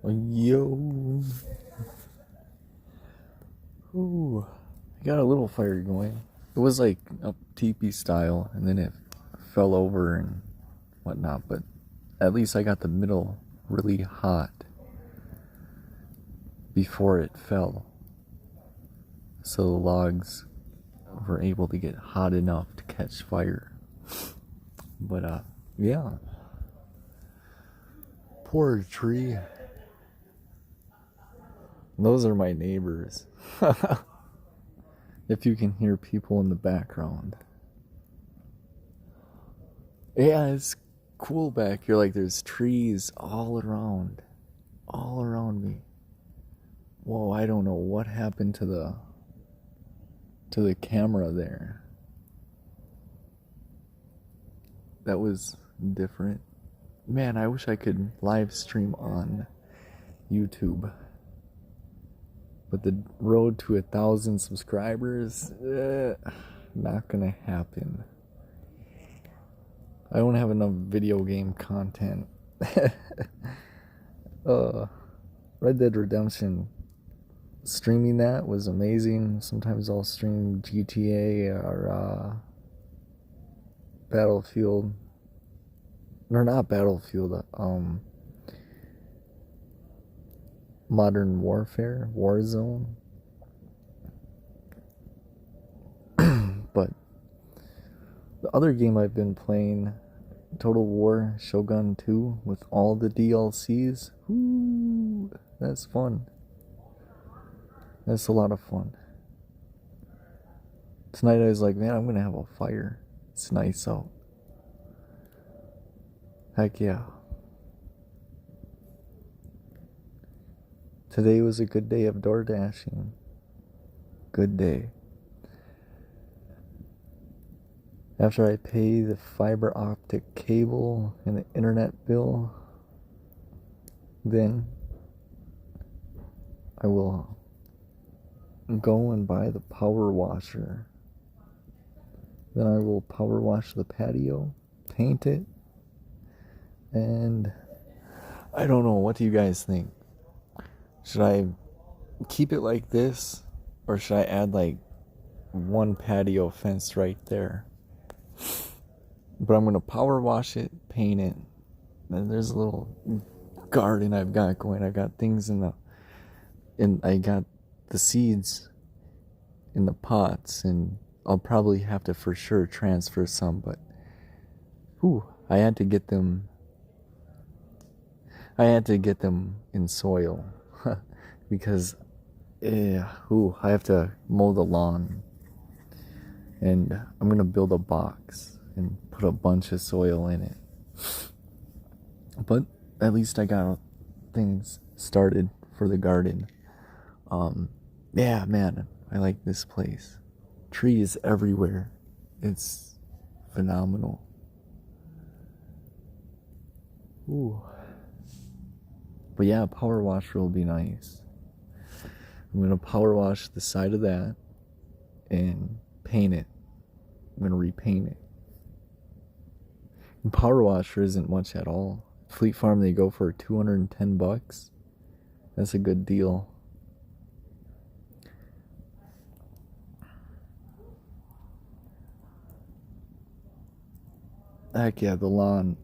Yo. Ooh. I got a little fire going. It was like a teepee style, and then it fell over and whatnot, but at least I got the middle really hot before it fell. So the logs were able to get hot enough to catch fire. But yeah. Poor tree. Those are my neighbors. If you can hear people in the background. Yeah, it's cool back here. Like there's trees all around me. Whoa, I don't know what happened to the camera there. That was different. Man, I wish I could live stream on YouTube. But the road to 1,000 subscribers, not gonna happen. I don't have enough video game content. Red Dead Redemption, streaming that was amazing. Sometimes I'll stream GTA or Battlefield. Or not Battlefield, Modern Warfare, Warzone. But the other game I've been playing, Total War Shogun 2 with all the DLCs. Ooh, that's fun. That's a lot of fun. Tonight I was like, man, I'm gonna have a fire. It's nice out. Heck yeah. Today was a good day of door dashing. Good day. After I pay the fiber optic cable and the internet bill, then I will go and buy the power washer. Then I will power wash the patio, paint it, and I don't know, what do you guys think? Should I keep it like this, or should I add like one patio fence right there? But I'm gonna power wash it, paint it, and there's a little garden I've got going. I got things and I got the seeds in the pots, and I'll probably have to for sure transfer some, but I had to get them in soil because I have to mow the lawn, and I'm gonna build a box and put a bunch of soil in it. But at least I got things started for the garden. Yeah, man, I like this place. Trees everywhere. It's phenomenal. Ooh. But yeah, power washer will be nice. I'm gonna power wash the side of that and paint it. I'm gonna repaint it. And power washer isn't much at all. Fleet Farm, they go for $210. That's a good deal. Heck yeah, the lawn.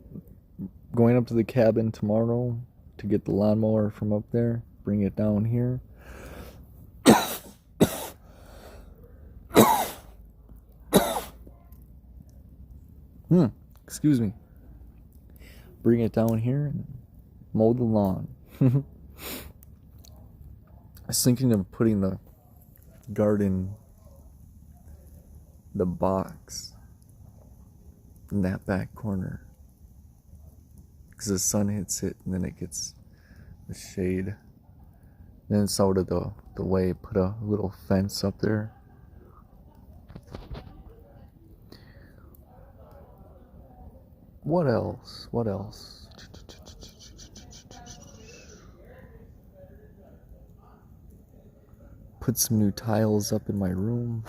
Going up to the cabin tomorrow to get the lawnmower from up there, bring it down here. Excuse me. Bring it down here and mow the lawn. I was thinking of putting the garden, the box, in that back corner, because the sun hits it and then it gets the shade. Then it's out of the way. Put a little fence up there. What else? Put some new tiles up in my room.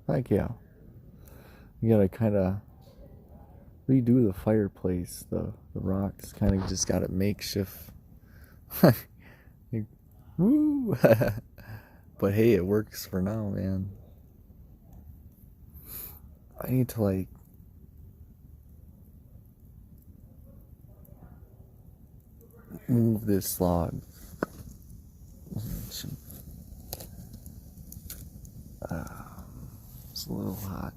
Heck yeah. You gotta kind of redo the fireplace. The rocks kind of just got it makeshift Woo! But hey, it works for now, man. I need to like move this log. It's a little hot.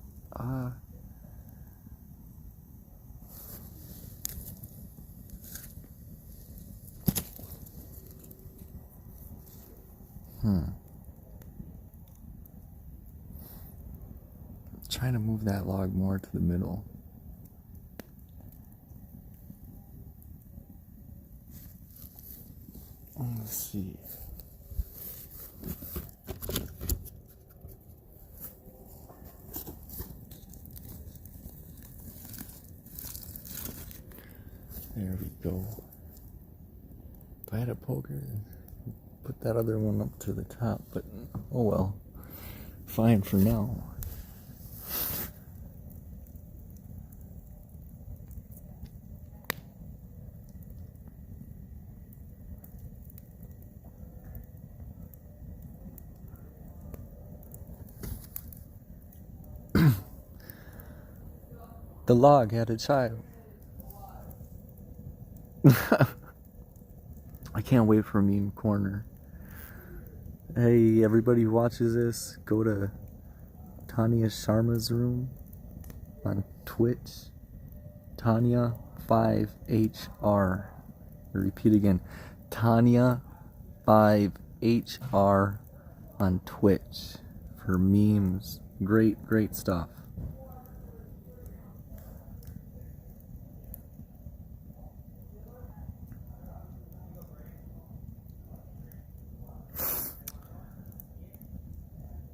Trying to move that log more to the middle. Let's see. There we go. If I had a poker, put that other one up to the top, but oh well. Fine for now. The log had a child. I can't wait for Meme Corner. Hey, everybody who watches this, go to Tanya Sharma's room on Twitch. Tanya 5HR. Repeat again. Tanya 5HR on Twitch for memes. Great stuff.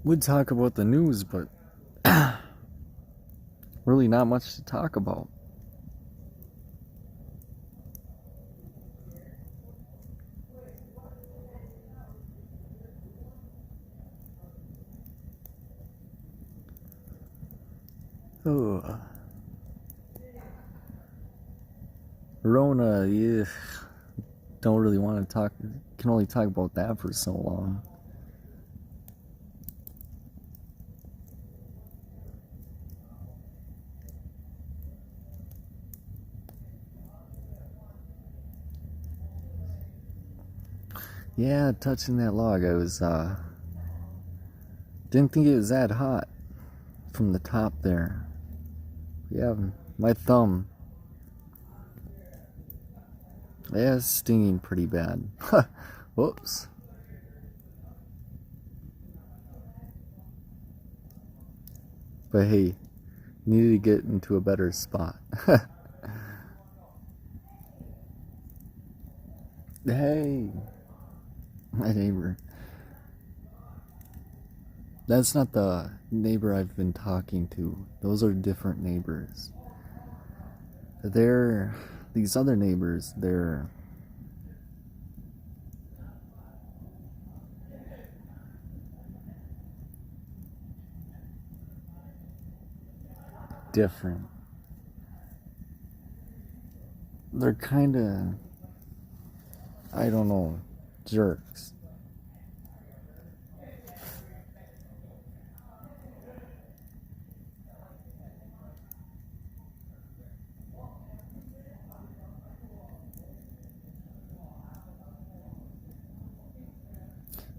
Would talk about the news, but really not much to talk about. Oh. Rona, yeah. Don't really want to talk, can only talk about that for so long. Yeah, touching that log, I was, didn't think it was that hot from the top there. Yeah, my thumb. Yeah, it's stinging pretty bad. Whoops. But hey, needed to get into a better spot. Hey, my neighbor. That's not the neighbor I've been talking to. Those are different neighbors. These other neighbors, they're different. They're kinda, I don't know, jerks.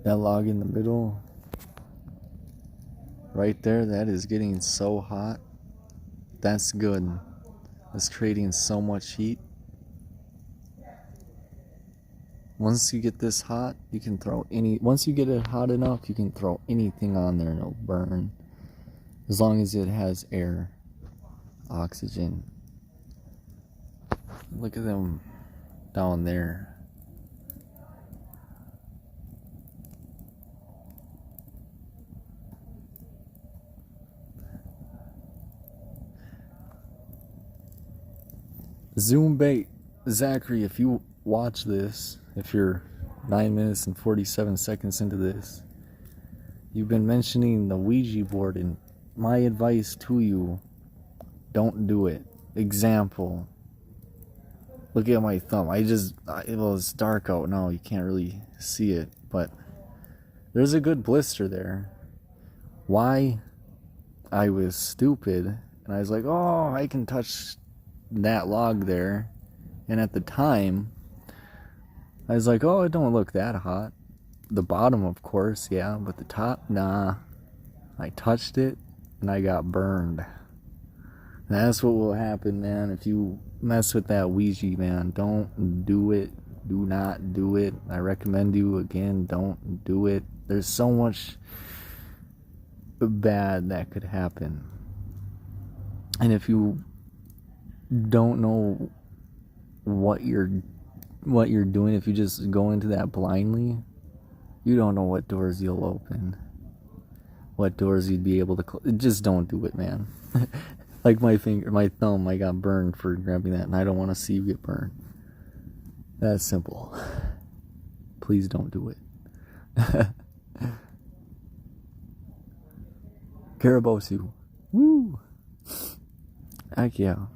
That log in the middle, right there, that is getting so hot. That's good. It's creating so much heat. Once you get this hot, you can throw once you get it hot enough, you can throw anything on there and it'll burn. As long as it has air, oxygen. Look at them down there. Zoom bait. Zachary, if you watch this, if you're 9 minutes and 47 seconds into this, you've been mentioning the Ouija board, and my advice to you, don't do it. Example, Look at my thumb. Well, it's dark out now. You can't really see it, but there's a good blister there. Why? I was stupid, and I was like, oh, I can touch that log there. And at the time, I was like, oh, it don't look that hot. The bottom, of course, yeah, but the top, nah. I touched it, and I got burned. And that's what will happen, man, if you mess with that Ouija, man. Don't do it. Do not do it. I recommend you, again, don't do it. There's so much bad that could happen. And if you don't know what you're doing, if you just go into that blindly, you don't know what doors you'll open, what doors you'd be able to close. Just don't do it, man. Like my thumb, I got burned for grabbing that, and I don't want to see you get burned. That's simple. Please don't do it. Karabosu. Woo! Heck yeah.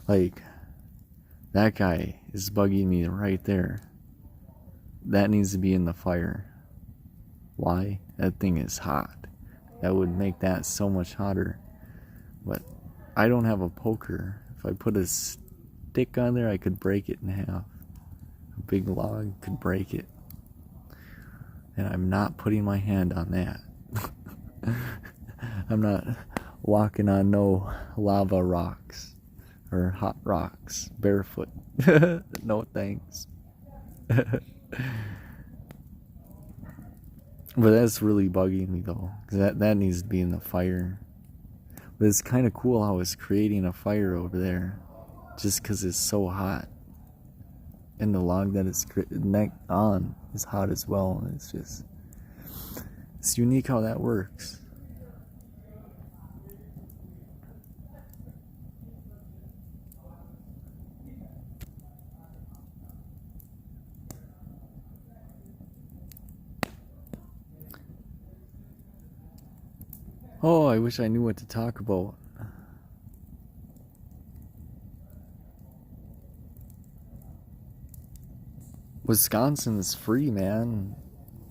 Like, that guy is bugging me right there. That needs to be in the fire. Why? That thing is hot. That would make that so much hotter. But I don't have a poker. If I put a stick on there, I could break it in half. A big log could break it. And I'm not putting my hand on that. I'm not walking on no lava rocks or hot rocks barefoot. No thanks. But that's really bugging me though, because that needs to be in the fire. But it's kind of cool how it's creating a fire over there, just because it's so hot. And the log that it's on is hot as well. And it's unique how that works. Oh, I wish I knew what to talk about. Wisconsin is free, man.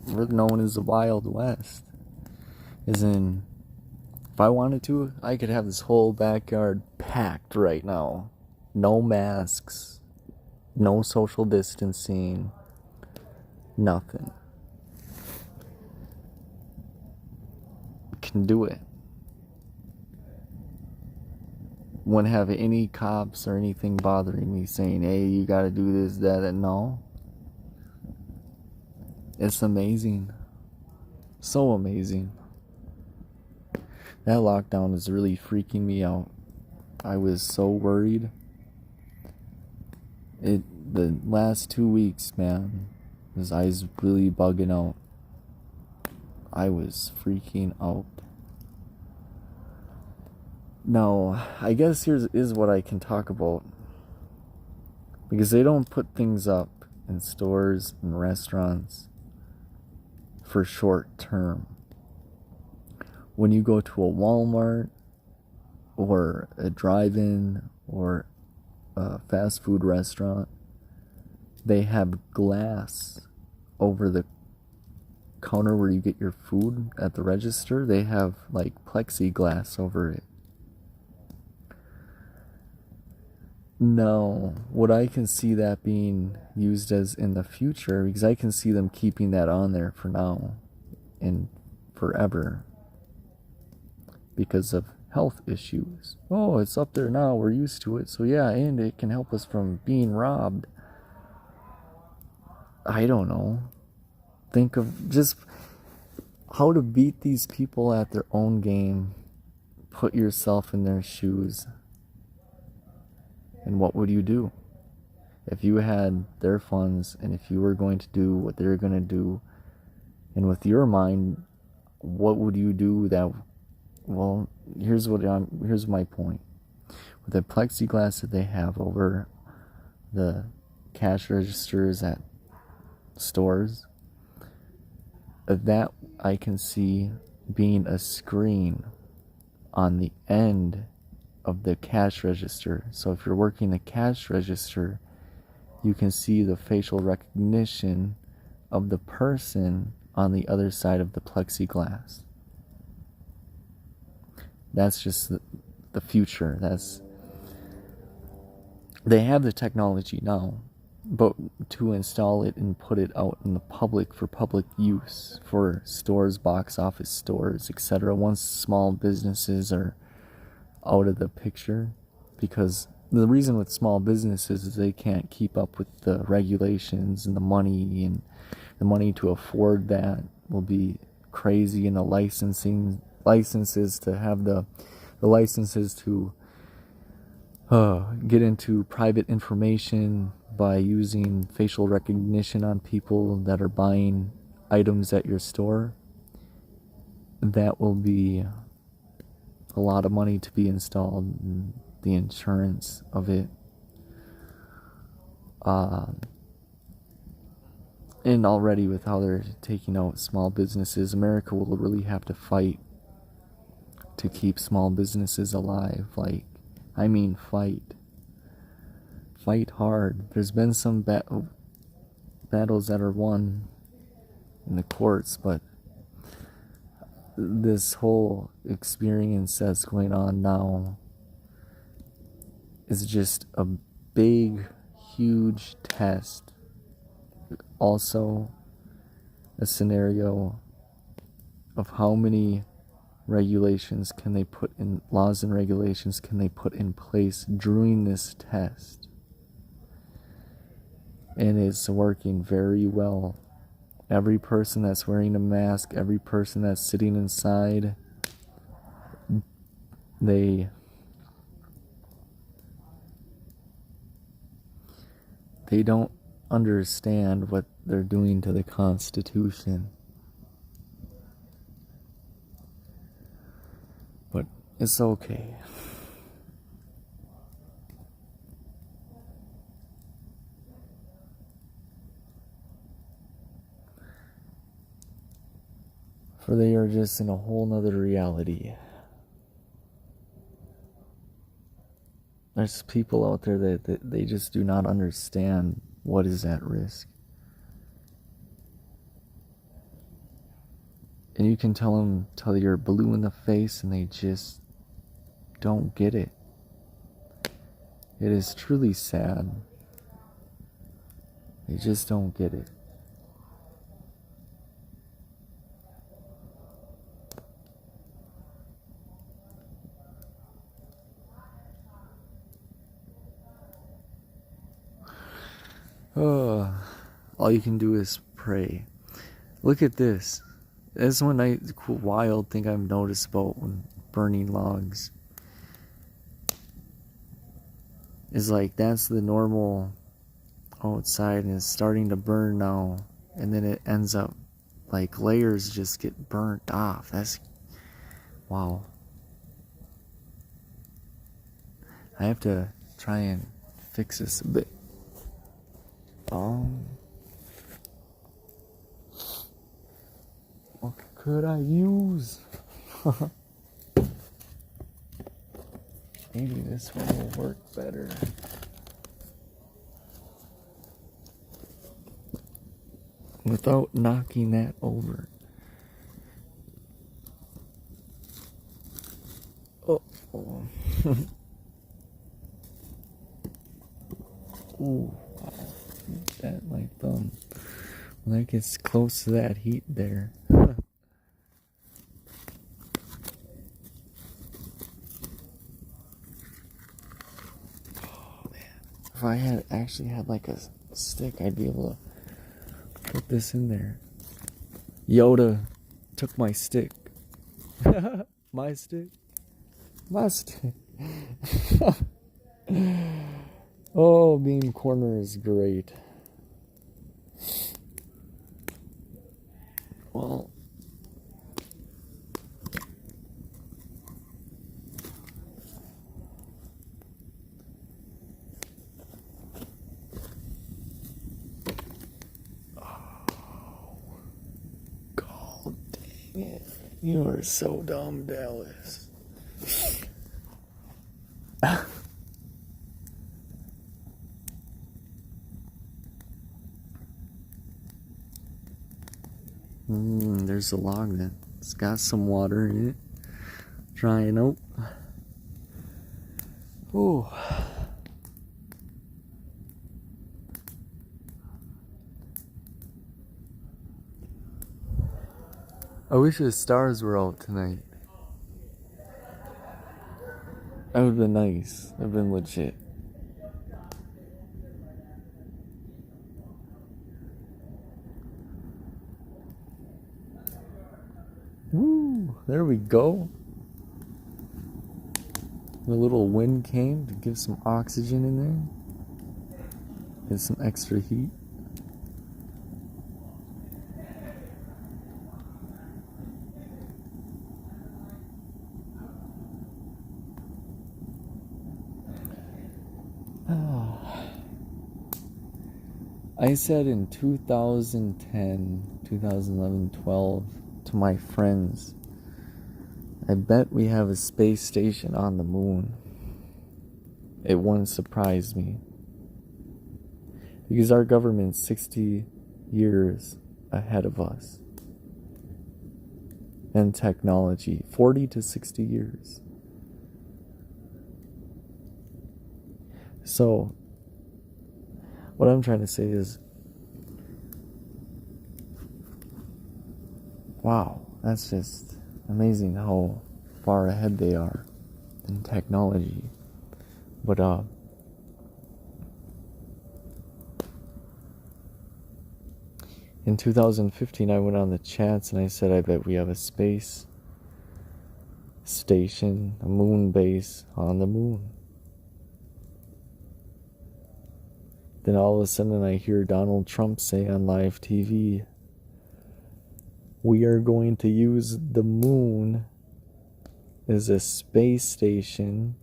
We're known as the Wild West. As in, if I wanted to, I could have this whole backyard packed right now. No masks, no social distancing, nothing. Can do it. Wouldn't have any cops or anything bothering me saying, hey, you gotta do this, that, and no. It's amazing. So amazing. That lockdown is really freaking me out. I was so worried. The last 2 weeks, man, I was really bugging out. I was freaking out. Now, I guess here's what I can talk about. Because they don't put things up in stores and restaurants for short term. When you go to a Walmart or a drive-in or a fast food restaurant, they have glass over the counter where you get your food at the register. They have like plexiglass over it. No, what I can see that being used as in the future, because I can see them keeping that on there for now and forever because of health issues. Oh, it's up there now, we're used to it, so yeah, and it can help us from being robbed. I don't know. Think of just how to beat these people at their own game. Put yourself in their shoes. And what would you do? If you had their funds and if you were going to do what they're going to do, and with your mind, what would you do that, well, here's my point. With the plexiglass that they have over the cash registers at stores, that I can see being a screen on the end of the cash register. So if you're working the cash register, you can see the facial recognition of the person on the other side of the plexiglass. That's just the future. They have the technology now, but to install it and put it out in the public for public use, for stores, box office stores, etc., once small businesses are out of the picture, because the reason with small businesses is they can't keep up with the regulations and the money to afford that will be crazy, and the licenses to have the licenses to get into private information by using facial recognition on people that are buying items at your store. That will be a lot of money to be installed, and the insurance of it. And already with how they're taking out small businesses, America will really have to fight to keep small businesses alive. Fight hard. There's been some battles that are won in the courts, but this whole experience that's going on now is just a big, huge test. Also, a scenario of how many laws and regulations can they put in place during this test. And it's working very well. Every person that's wearing a mask, every person that's sitting inside, they don't understand what they're doing to the Constitution. But it's okay. For they are just in a whole nother reality. There's people out there that they just do not understand what is at risk. And you can tell them till you're blue in the face, and they just don't get it. It is truly sad. They just don't get it. All you can do is pray. Look at this. That's one cool, wild thing I've noticed about when burning logs. Is like that's the normal outside, and it's starting to burn now, and then it ends up like layers just get burnt off. That's wow. I have to try and fix this a bit. What could I use? Maybe this one will work better. Without knocking that over. Oh. Ooh, wow. That my thumb. When that gets close to that heat there. If I had actually had like a stick, I'd be able to put this in there. Yoda took my stick. My stick. My stick. Oh, Beam Corner is great. Well, God dang it. You are so dumb, Dallas. There's a log that it's got some water in it. Drying out. Ooh. I wish the stars were out tonight. That would have been nice. That would have been legit. Woo! There we go. The little wind came to give some oxygen in there. Get some extra heat. I said in 2010, 2011, 12 to my friends, I bet we have a space station on the moon. It wouldn't surprise me. Because our government's 60 years ahead of us. And technology, 40 to 60 years. So, what I'm trying to say is, wow, that's just amazing how far ahead they are in technology. But in 2015 I went on the chats and I said I bet we have a space station, a moon base on the moon. Then all of a sudden I hear Donald Trump say on live TV, we are going to use the moon as a space station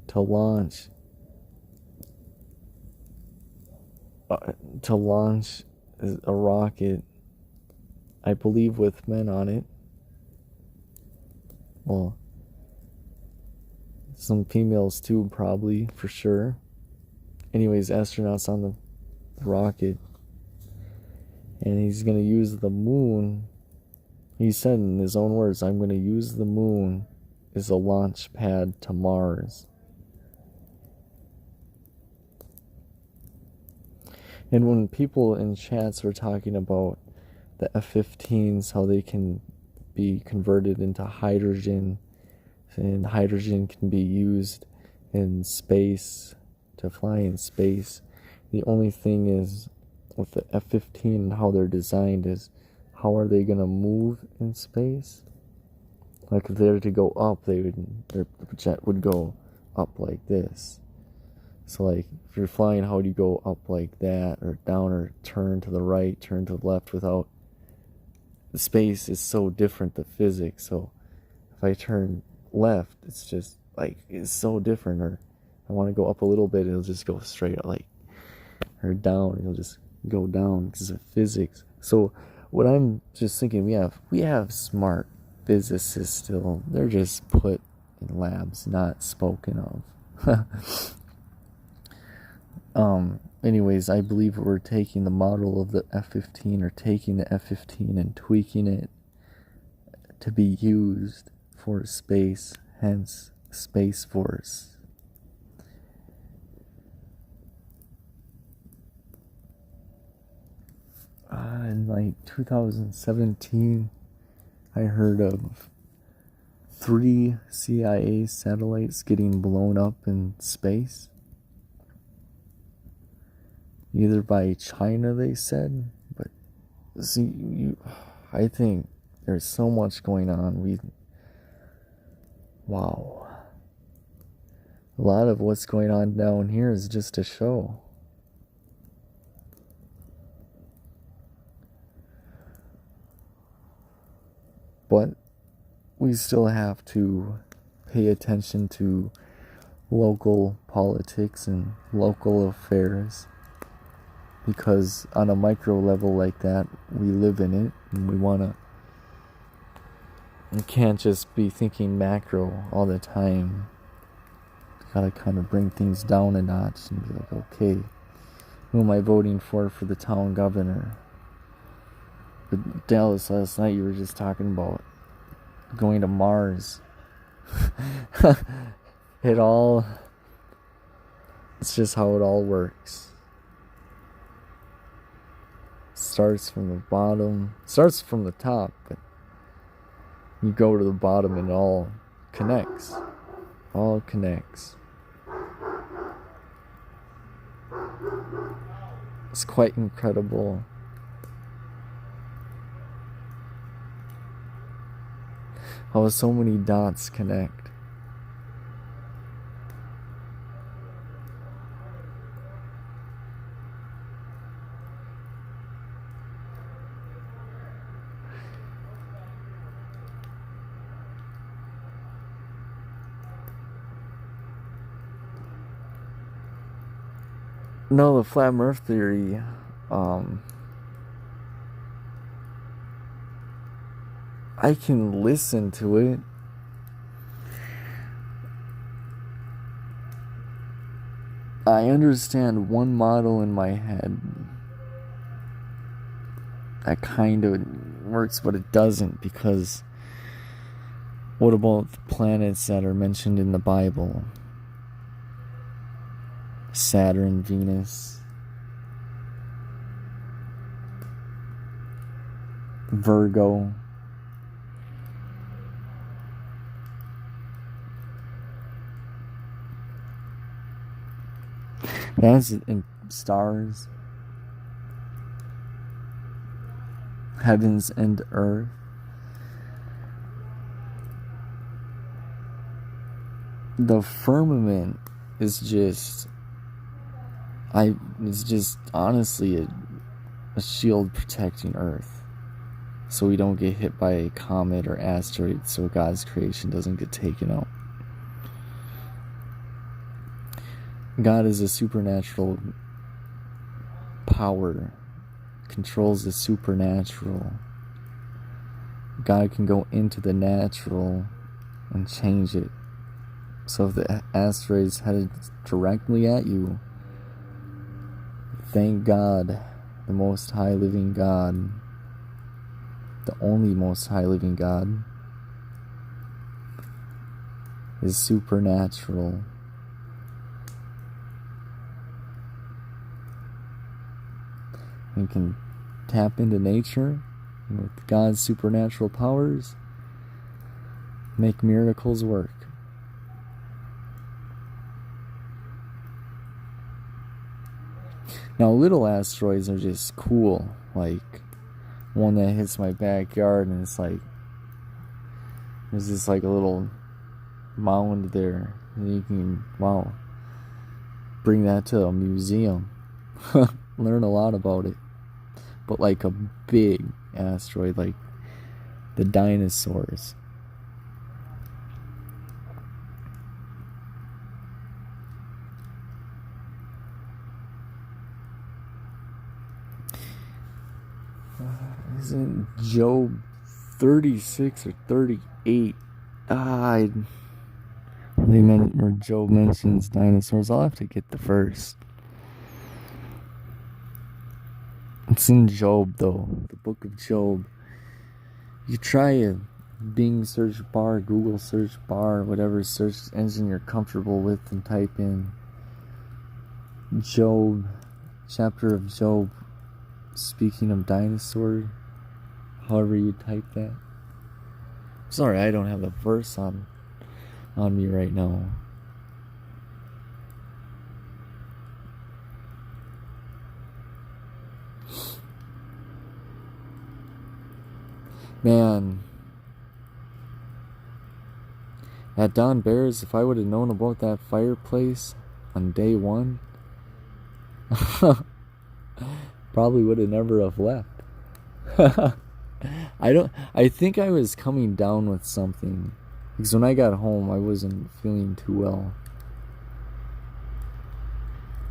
to launch a rocket, I believe with men on it. Well, some females too, probably, for sure. Anyways, astronauts on the rocket. And he's going to use the moon. He said in his own words, I'm going to use the moon as a launch pad to Mars. And when people in chats were talking about the F-15s, how they can be converted into hydrogen, and hydrogen can be used in space, to fly in space. The only thing is, with the F-15 and how they're designed, is how are they going to move in space? Like if they were to go up, their jet would go up like this. So like if you're flying, how do you go up like that, or down, or turn to the right, turn to the left without... The space is so different, the physics. So if I turn left, it's just like, it's so different. Or I want to go up a little bit, it'll just go straight up, like, or down, it'll just go down because of physics. So what I'm just thinking, we have smart physicists still. They're just put in labs, not spoken of. Anyways, I believe we're taking the model of the F-15, or taking the F-15 and tweaking it to be used for space, hence Space Force. In like 2017, I heard of 3 CIA satellites getting blown up in space. Either by China, they said. But see, I think there's so much going on. Wow. A lot of what's going on down here is just a show. But we still have to pay attention to local politics and local affairs, because on a micro level like that, we live in it, and we can't just be thinking macro all the time. Gotta kind of bring things down a notch and be like, okay, who am I voting for the town governor? But Dallas, last night you were just talking about going to Mars. It's just how it all works. Starts from the bottom, starts from the top, but you go to the bottom and it all connects. All connects. It's quite incredible. How so many dots connect. No, the flat Earth theory, I can listen to it. I understand one model in my head that kind of works, but it doesn't, because what about the planets that are mentioned in the Bible? Saturn, Venus, Virgo. That's in stars, heavens and earth. The firmament is just honestly a shield protecting Earth, so we don't get hit by a comet or asteroid, so God's creation doesn't get taken out. God is a supernatural power, controls the supernatural. God can go into the natural and change it. So if the asteroid's headed directly at you, thank God, the Most High Living God, the only Most High Living God, is supernatural. We can tap into nature and with God's supernatural powers, make miracles work. Now, little asteroids are just cool, like one that hits my backyard and it's like, there's just like a little mound there, and you can, wow, bring that to a museum, learn a lot about it. But like a big asteroid, like the dinosaurs, isn't Job 36 or 38? Where Job mentions dinosaurs. I'll have to get the verse. It's in Job, though, the book of Job. You try a Bing search bar, Google search bar, whatever search engine you're comfortable with, and type in Job, chapter of Job, speaking of dinosaur, however you type that. Sorry, I don't have the verse on me right now. Man, at Don Bears, if I would have known about that fireplace on day one, probably would have never have left. I think I was coming down with something, because when I got home I wasn't feeling too well.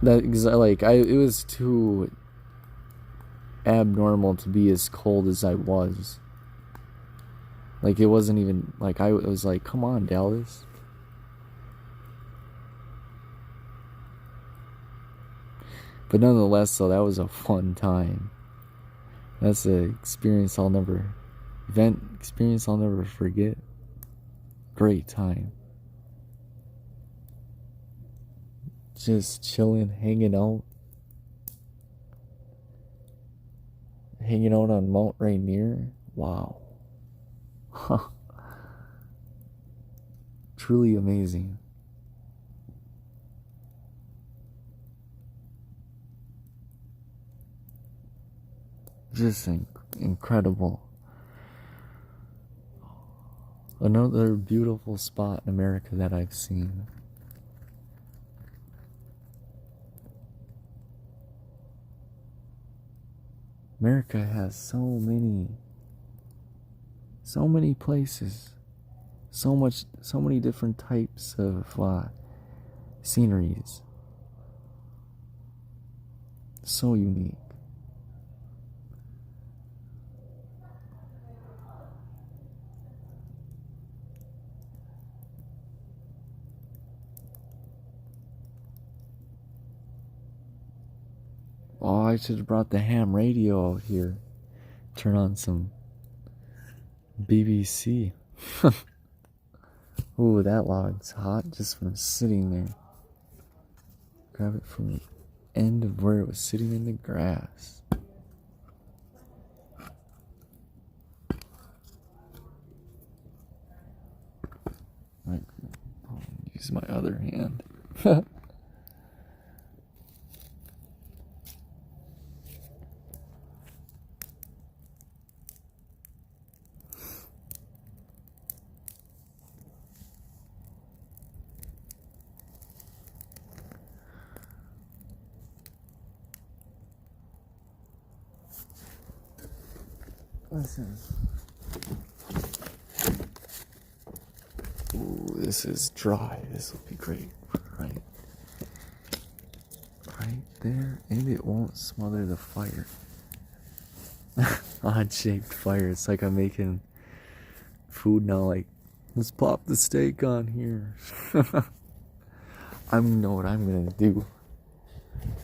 It was too abnormal to be as cold as I was. Like, it wasn't even, like, I was like, come on, Dallas. But nonetheless, though, that was a fun time. That's an experience I'll never forget. Great time. Just chilling, hanging out on Mount Rainier. Wow. Truly amazing. Just incredible. Another beautiful spot in America that I've seen. America has so many places, so many different types of sceneries. So unique. Oh, I should have brought the ham radio out here. Turn on some BBC. Ooh, that log's hot just from sitting there. Grab it from the end of where it was sitting in the grass. Use my other hand. Listen. Ooh, this is dry. This will be great. Right there, and it won't smother the fire. Odd-shaped fire. It's like I'm making food now. Like, let's pop the steak on here. I know what I'm gonna do.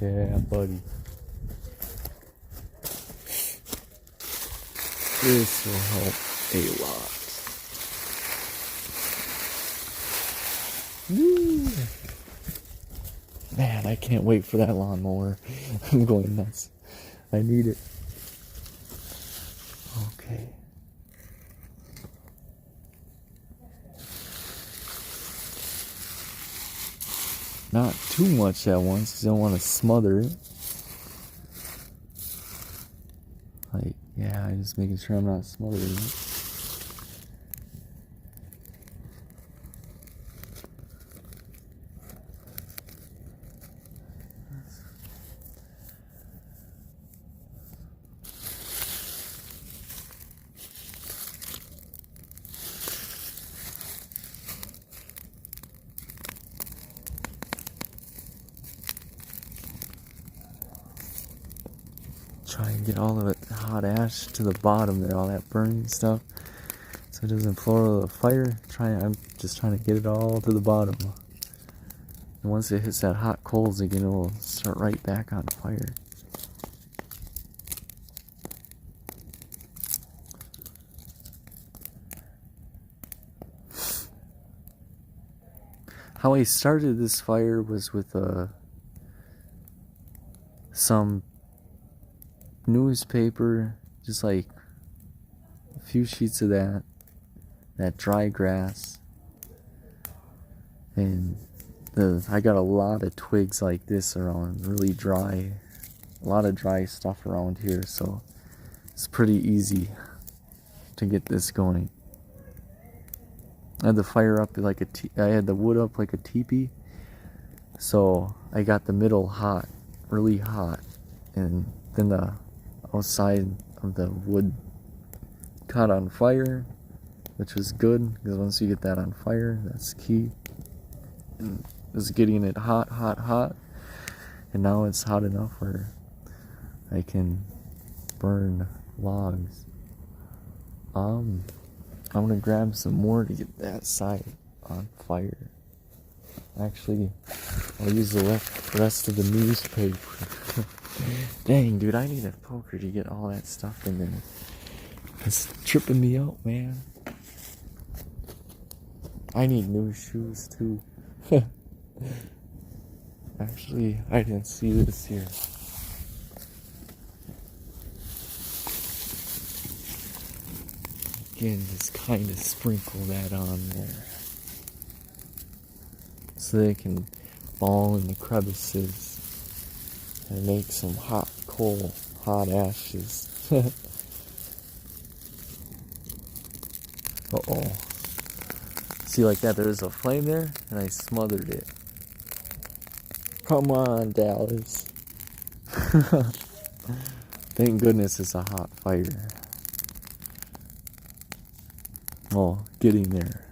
Yeah, buddy. This will help a lot. Woo. Man, I can't wait for that lawnmower. I'm going nuts. I need it. Okay. Not too much at once because I don't want to smother it. Like, yeah, I'm just making sure I'm not smothering it. Try and get all of it hot ash to the bottom there, all that burning stuff, so it doesn't floor the fire. I'm just trying to get it all to the bottom. And once it hits that hot coals again, it will start right back on fire. How I started this fire was with some newspaper, just like a few sheets of that dry grass, and I got a lot of twigs like this around, really dry, a lot of dry stuff around here, so it's pretty easy to get this going. I had the fire up like I had the wood up like a teepee, so I got the middle hot, really hot, and then the outside of the wood caught on fire, which was good because once you get that on fire, that's key. And it was getting it hot, and now it's hot enough where I can burn logs. I'm gonna grab some more to get that side on fire. Actually, I'll use the rest of the newspaper. Dang, dude, I need a poker to get all that stuff in there. It's tripping me out, man. I need new shoes, too. Actually, I didn't see this here. Again, just kind of sprinkle that on there. So they can fall in the crevices and make some hot coal, hot ashes. Uh-oh. See, like that, there's a flame there, and I smothered it. Come on, Dallas. Thank goodness it's a hot fire. Oh, getting there.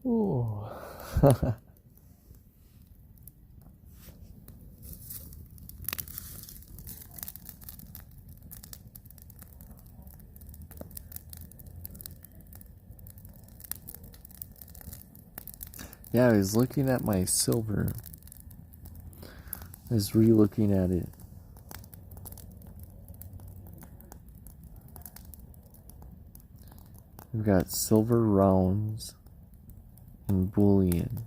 Ooh. Yeah, I was looking at my silver. I was re-looking at it. We've got silver rounds and bullion.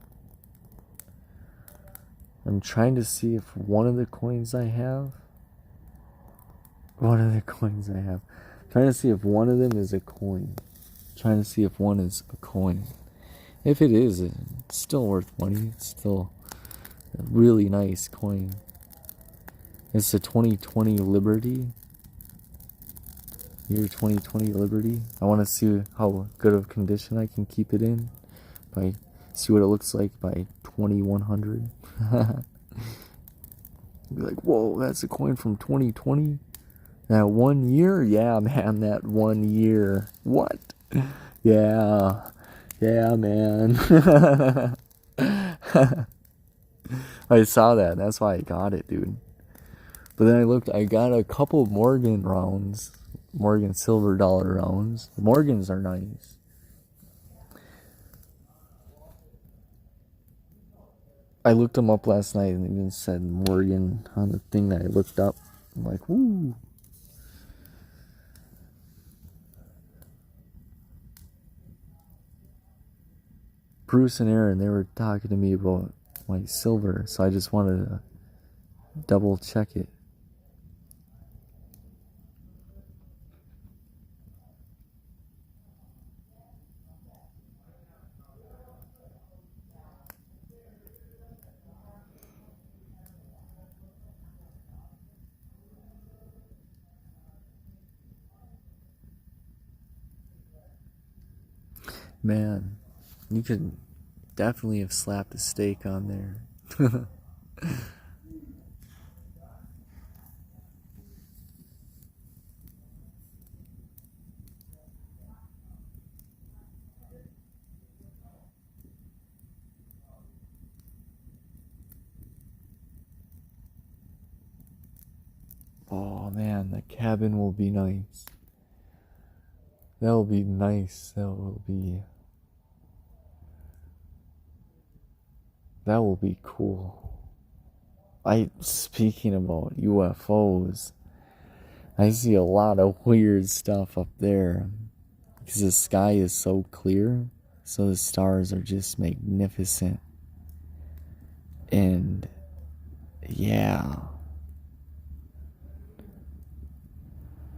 I'm trying to see if one of the coins I have, trying to see if one of them is a coin. Trying to see if one is a coin. If it is, it's still worth money. It's still a really nice coin. It's the 2020 Liberty. Year 2020 Liberty. I want to see how good of condition I can keep it in. See what it looks like by 2100. Be like, whoa, that's a coin from 2020? That 1 year? Yeah, man, that 1 year. What? Yeah, man. I saw that. That's why I got it, dude. But then I got a couple Morgan rounds. Morgan silver dollar rounds. The Morgans are nice. I looked them up last night and it even said Morgan on the thing that I looked up. I'm like, woo. Bruce and Aaron, they were talking to me about my silver, so I just wanted to double check it. Man, you could definitely have slapped a steak on there. Oh man, the cabin will be nice. That'll be nice. That will be cool. Speaking about UFOs, I see a lot of weird stuff up there because the sky is so clear, so the stars are just magnificent. And yeah,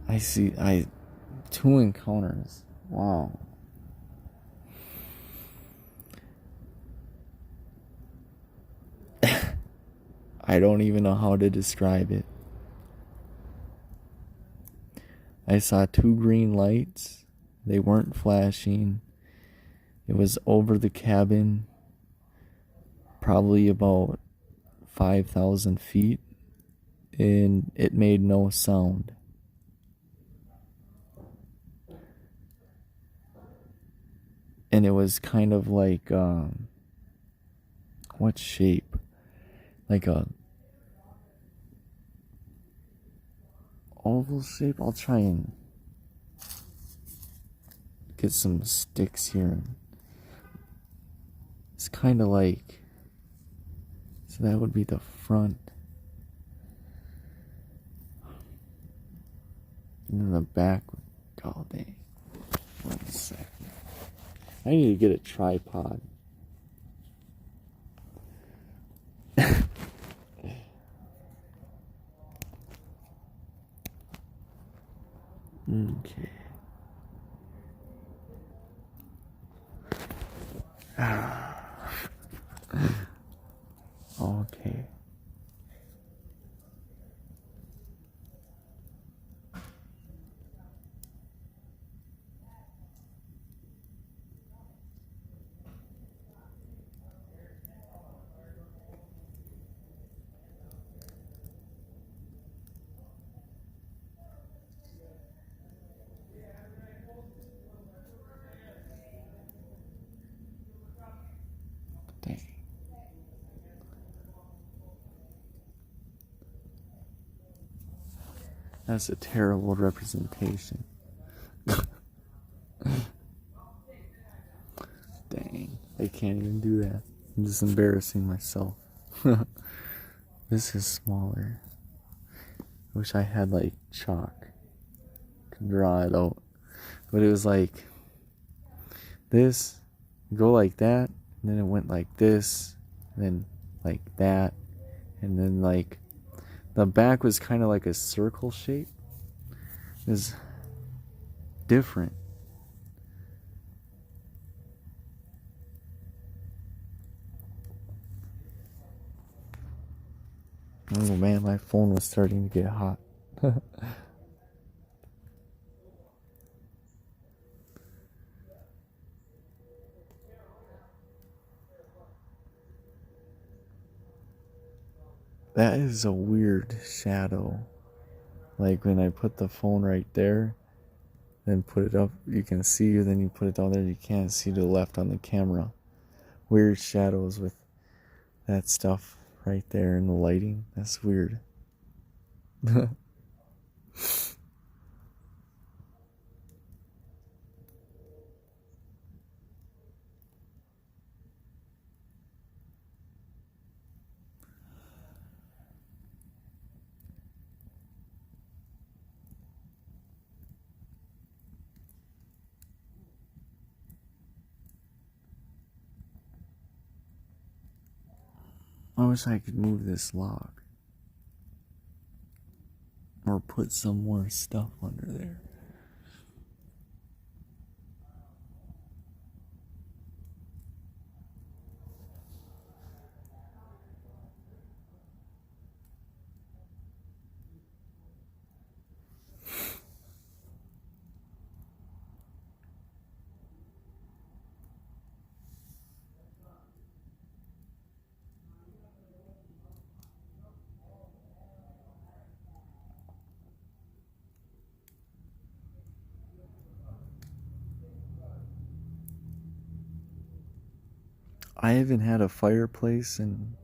I see. 2 encounters. Wow. I don't even know how to describe it. I saw 2 green lights. They weren't flashing. It was over the cabin, probably about 5,000 feet, and it made no sound. And it was kind of like, what shape? Like a oval shape? I'll try and get some sticks here. It's kind of like, so that would be the front. And then the back, oh dang. 1 second. I need to get a tripod. Okay. Okay. Dang. That's a terrible representation. Dang. I can't even do that. I'm just embarrassing myself. This is smaller. I wish I had like chalk. Could draw it out. But it was like this, go like that, and then it went like this, and then like that, and then like the back was kind of like a circle shape. It was different. Oh man, my phone was starting to get hot. That is a weird shadow. Like when I put the phone right there, then put it up, you can see, then you put it down there, you can't see to the left on the camera. Weird shadows with that stuff right there in the lighting. That's weird. I wish I could move this log. Or put some more stuff under there. I haven't had a fireplace in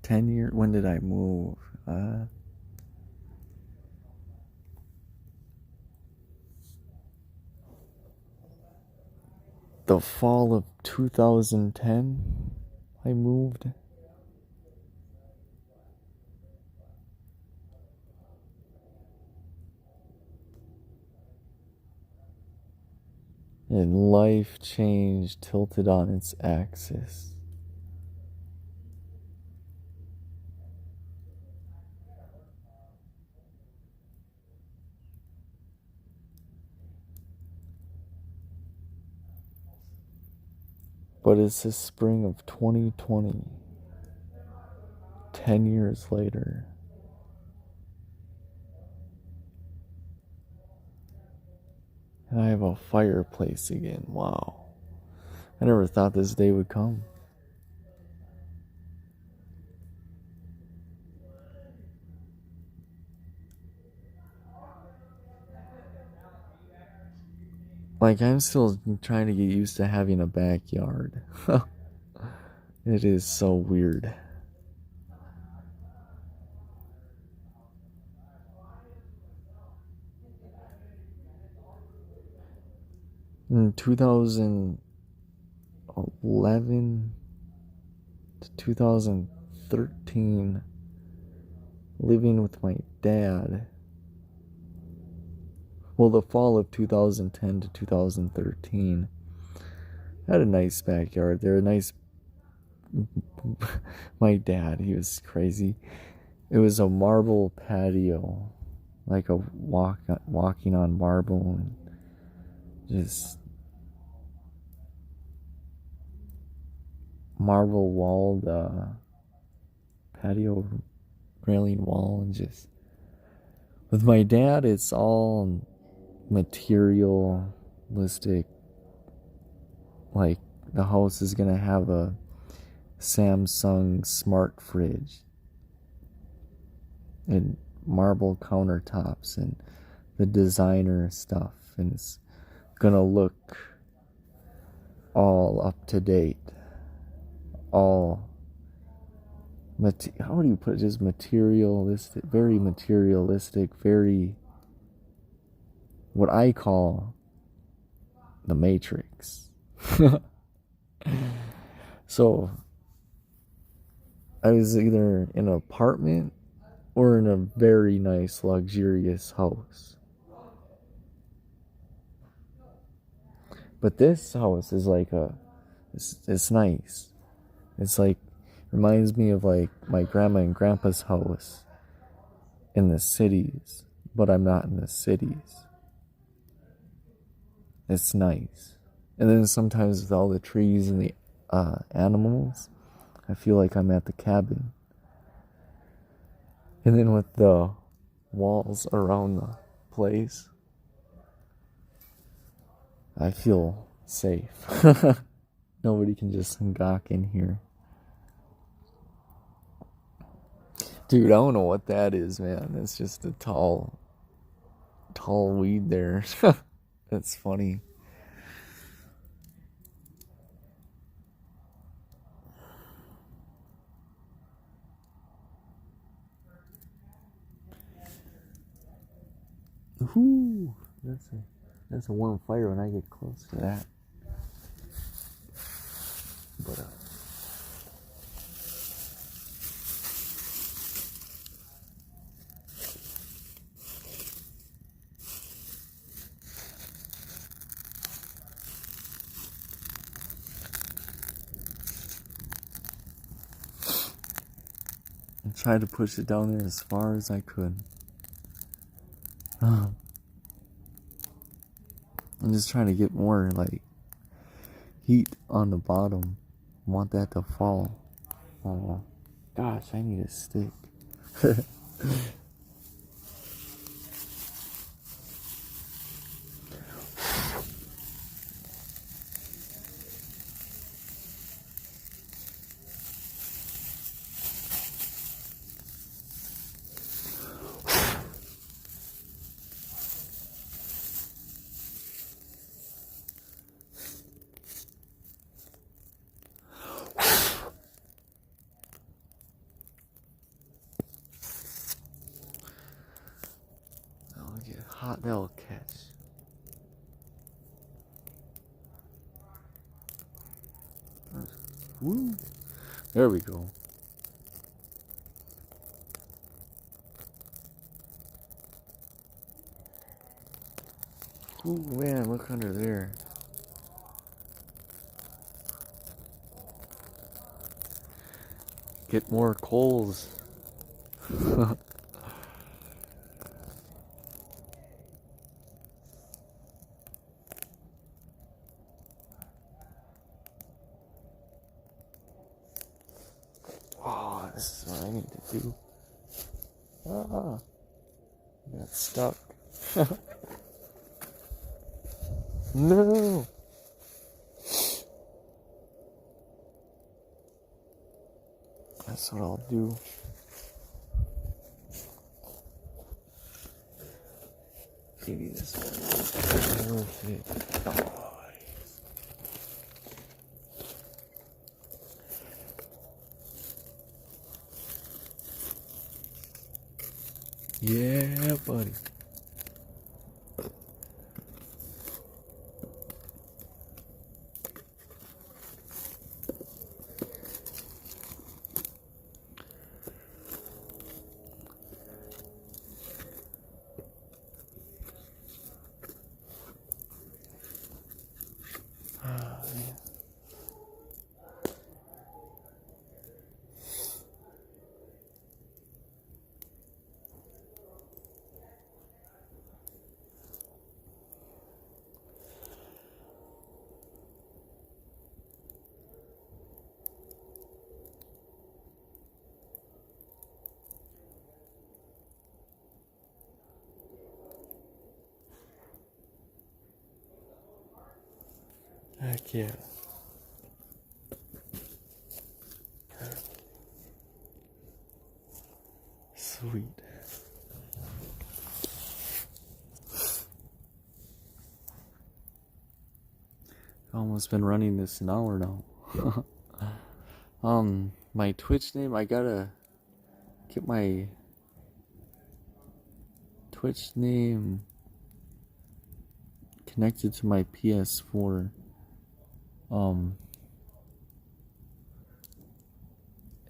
10 years. When did I move? The fall of 2010, I moved. And life changed, tilted on its axis. But it's the spring of 2020. 10 years later. And I have a fireplace again. Wow. I never thought this day would come. Like, I'm still trying to get used to having a backyard. It is so weird. In 2011 to 2013, living with my dad. Well, the fall of 2010 to 2013, I had a nice backyard there. My dad, he was crazy. It was a marble patio, like a walking on marble, and just marble walled patio railing wall, and just with my dad, it's all materialistic. Like, the house is gonna have a Samsung smart fridge and marble countertops and the designer stuff, and it's gonna look all up to date, all how do you put it, just materialistic, very materialistic, very what I call the Matrix. So I was either in an apartment or in a very nice, luxurious house. But this house is like it's nice. It's like, reminds me of like my grandma and grandpa's house in the cities, but I'm not in the cities. It's nice. And then sometimes with all the trees and the animals, I feel like I'm at the cabin. And then with the walls around the place, I feel safe. Nobody can just gawk in here. Dude, I don't know what that is, man. It's just a tall weed there. That's funny. Ooh, that's a warm fire when I get close to that. But I tried to push it down there as far as I could. I'm just trying to get more like heat on the bottom. I want that to fall. Oh gosh, I need a stick. Hot, that'll catch. Woo. There we go. Ooh, man, look under there. Get more coals. This is what I need to do. Ah, I got stuck. No. That's what I'll do. Maybe this one. Perfect. Oh. Yeah, buddy. Heck yeah. Sweet. Almost been running this an hour now. My Twitch name, I gotta get my Twitch name connected to my PS4.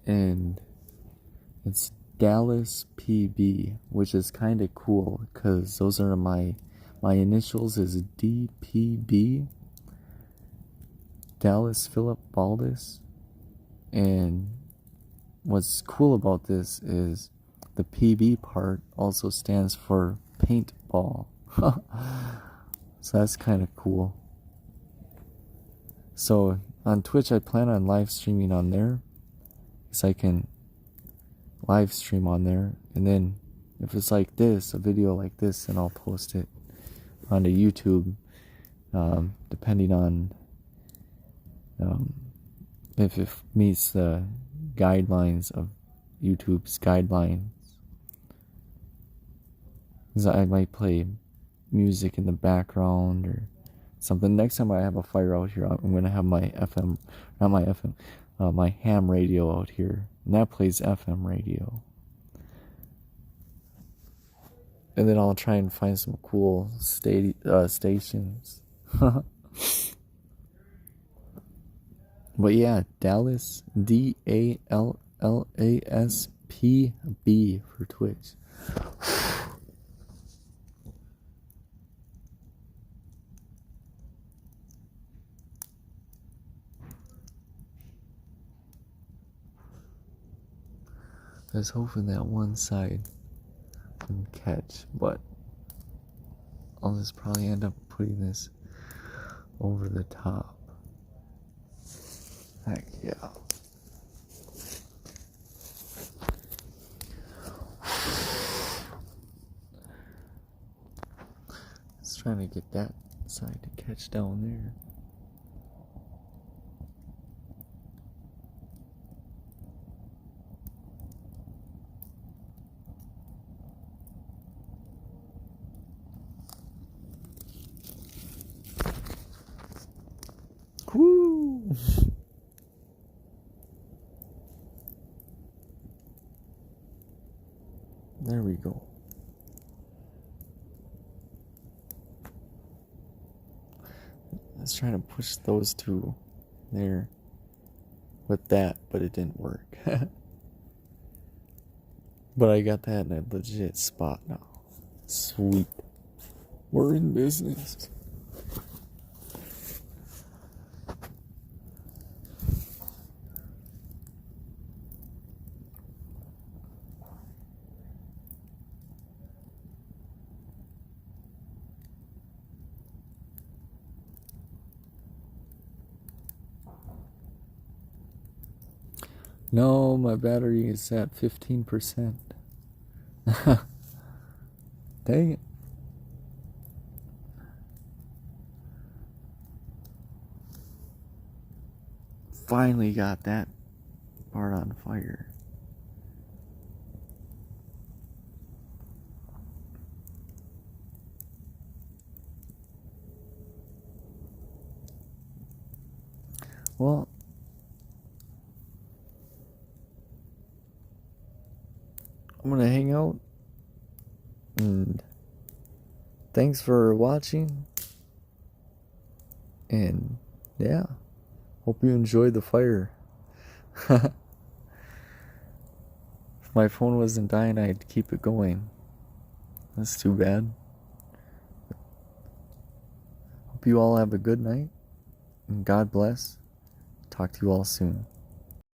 And it's Dallas PB, which is kind of cool because those are my initials is DPB, Dallas Philip Baldus. And what's cool about this is the PB part also stands for paintball. So that's kind of cool. So on Twitch I plan on live streaming on there, because I can live stream on there, and then if it's like this, a video like this, then I'll post it onto YouTube, depending on if it meets the guidelines of YouTube's guidelines. Because I might play music in the background or something. Next time I have a fire out here, I'm gonna have my my ham radio out here, and that plays FM radio. And then I'll try and find some cool stations. But yeah, Dallas, DALLASPB for Twitch. I was hoping that one side would catch, but I'll just probably end up putting this over the top. Heck yeah. Just trying to get that side to catch down there. Woo! There we go. Let's try to push those two there with that, but it didn't work. But I got that in a legit spot now. Sweet. We're in business. No, my battery is at 15%. Dang it. Finally got that part on fire. Well, I'm gonna hang out, and thanks for watching, and yeah, hope you enjoyed the fire. If my phone wasn't dying, I'd keep it going. That's too bad. Hope you all have a good night, and God bless. Talk to you all soon.